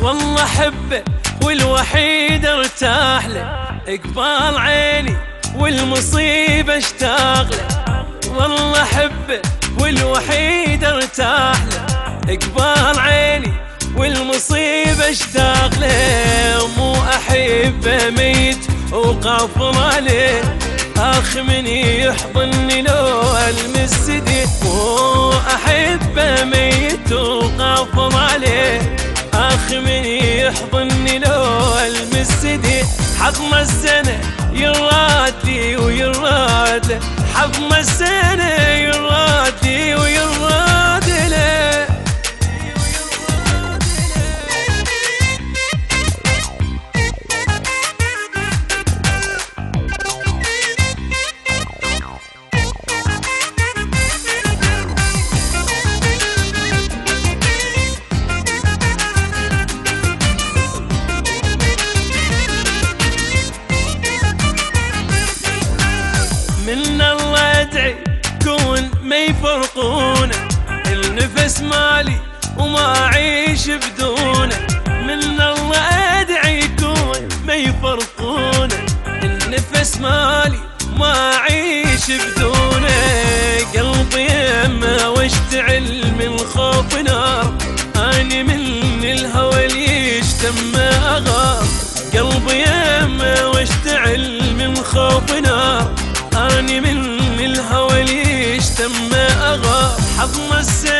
والله حبه والوحيد ارتاح له، اقبال عيني والمصيبة اشتاق له. والله حبه والوحيد ارتاح له، اقبال عيني والمصيبة اشتاق له. مو احبه ميت وقافل عليه، اخ مني يحضني لو المس يديه. مو احبه ميت وقافل عليه، اخ مني يحضني لو المس يديه. حضن السنة يراد لي ويراد له، حضن السنة يراد لي ويراد له. من الله ادعي كون ما يفرقونا، النفس مالي وما اعيش بدونه. من الله ادعي كون ما يفرقونا، النفس مالي ما اعيش بدونه. قلبي يما واشتعل من خوف نار، اني من الهوى ليشتم اغار. قلبي يما واشتعل من خوف نار، اني من الهوى ليشتم اغار. حضن السنة